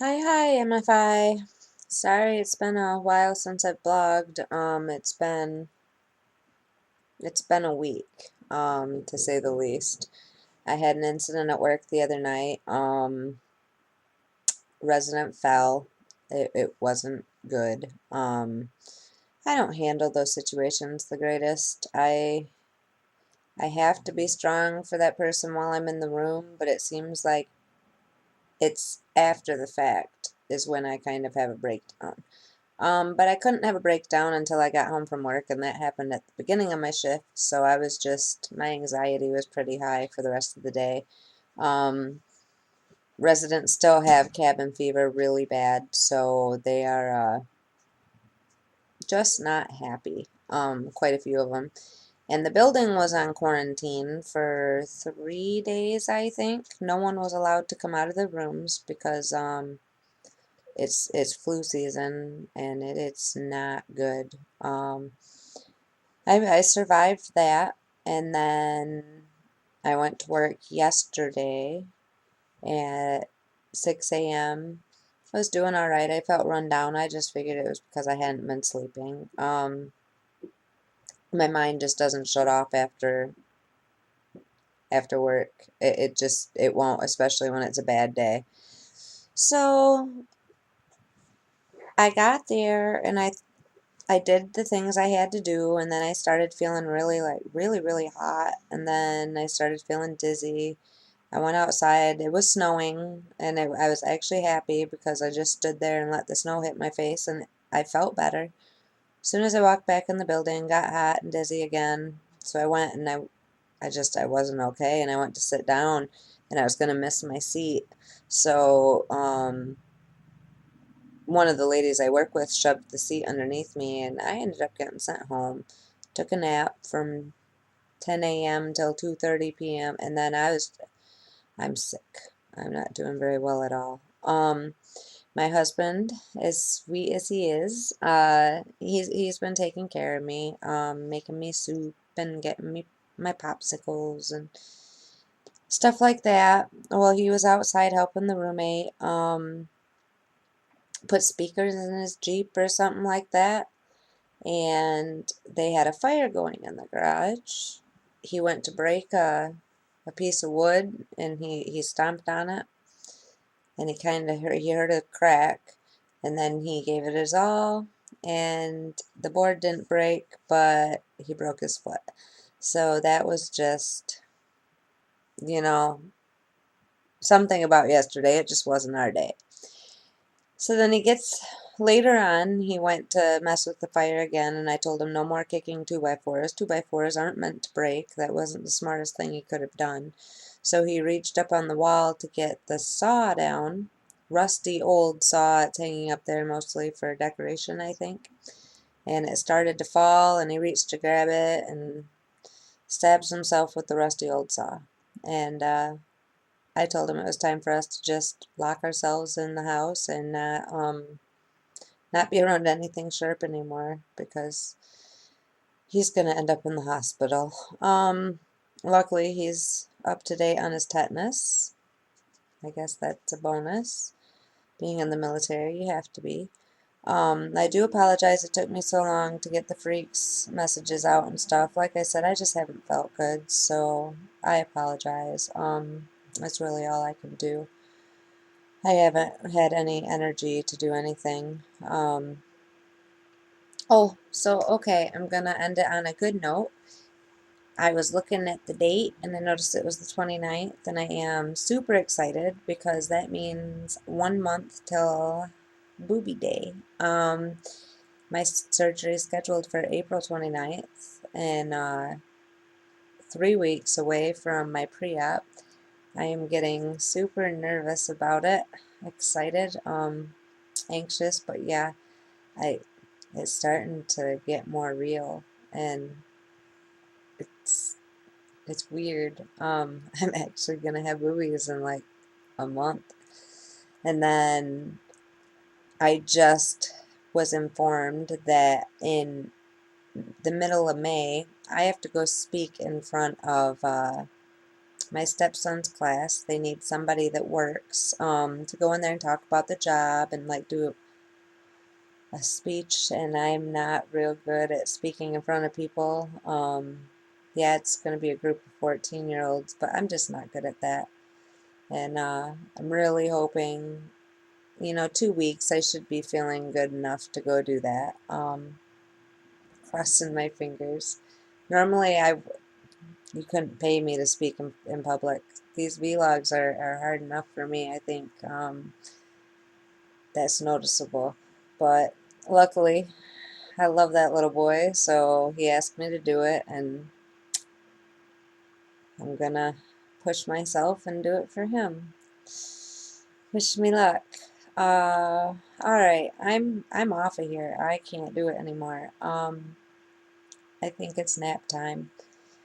Hi, MFI. Sorry, it's been a while since I've blogged. It's been a week, to say the least. I had an incident at work the other night. Resident fell. It wasn't good. I don't handle those situations the greatest. I have to be strong for that person while I'm in the room, but it seems like it's after the fact is when I kind of have a breakdown. But I couldn't have a breakdown until I got home from work, and that happened at the beginning of my shift, so my anxiety was pretty high for the rest of the day. Um, Residents still have cabin fever really bad, so they are just not happy, quite a few of them. And the building was on quarantine for 3 days, I think. No one was allowed to come out of the rooms because it's flu season and it's not good. I survived that, and then I went to work yesterday at 6 a.m. I was doing all right. I felt run down. I just figured it was because I hadn't been sleeping. My mind just doesn't shut off after work. It won't, especially when it's a bad day. So I got there and I did the things I had to do, and then I started feeling really hot, and then I started feeling dizzy. I went outside. It was snowing, and I was actually happy because I just stood there and let the snow hit my face, and I felt better. As soon as I walked back in the building, got hot and dizzy again. So I went and I wasn't okay, and I went to sit down, and I was gonna miss my seat. So one of the ladies I work with shoved the seat underneath me, and I ended up getting sent home. Took a nap from 10 a.m. till 2:30 p.m. and then I'm sick. I'm not doing very well at all. My husband, as sweet as he is, he's been taking care of me, making me soup and getting me my popsicles and stuff like that. Well, he was outside helping the roommate, put speakers in his Jeep or something like that, and they had a fire going in the garage. He went to break a piece of wood, and he stomped on it, and he heard a crack, and then he gave it his all, and the board didn't break, but he broke his foot. So that was just, you know, something about yesterday. It just wasn't our day. So then later on, he went to mess with the fire again, and I told him no more kicking 2x4s. 2x4s aren't meant to break. That wasn't the smartest thing he could have done. So he reached up on the wall to get the saw down. Rusty old saw. It's hanging up there mostly for decoration, I think. And it started to fall, and he reached to grab it and stabs himself with the rusty old saw. And I told him it was time for us to just lock ourselves in the house and not be around anything sharp anymore because he's going to end up in the hospital. Luckily, he's up to date on his tetanus. I guess that's a bonus. Being in the military, you have to be. I do apologize it took me so long to get the freaks messages out and stuff. Like I said, I just haven't felt good, so I apologize. That's really all I can do. I haven't had any energy to do anything. Okay, I'm gonna end it on a good note. I was looking at the date and I noticed it was the 29th, and I am super excited because that means 1 month till Booby Day. My surgery is scheduled for April 29th, and 3 weeks away from my pre-op. I am getting super nervous about it, excited, anxious, but yeah, I it's starting to get more real, and it's it's weird. I'm actually gonna have boobies in like a month, and then I just was informed that in the middle of May I have to go speak in front of my stepson's class. They need somebody that works to go in there and talk about the job and like do a speech, and I'm not real good at speaking in front of people. Yeah, it's going to be a group of 14-year-olds, but I'm just not good at that. And I'm really hoping, 2 weeks, I should be feeling good enough to go do that. Crossing my fingers. Normally, you couldn't pay me to speak in public. These vlogs are hard enough for me. I think that's noticeable. But luckily, I love that little boy, so he asked me to do it, and I'm gonna push myself and do it for him. Wish me luck. Alright, I'm off of here. I can't do it anymore. I think it's nap time.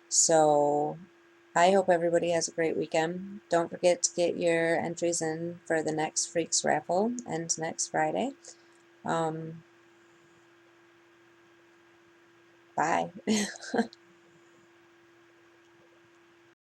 So I hope everybody has a great weekend. Don't forget to get your entries in for the next Freaks raffle, ends next Friday. Bye.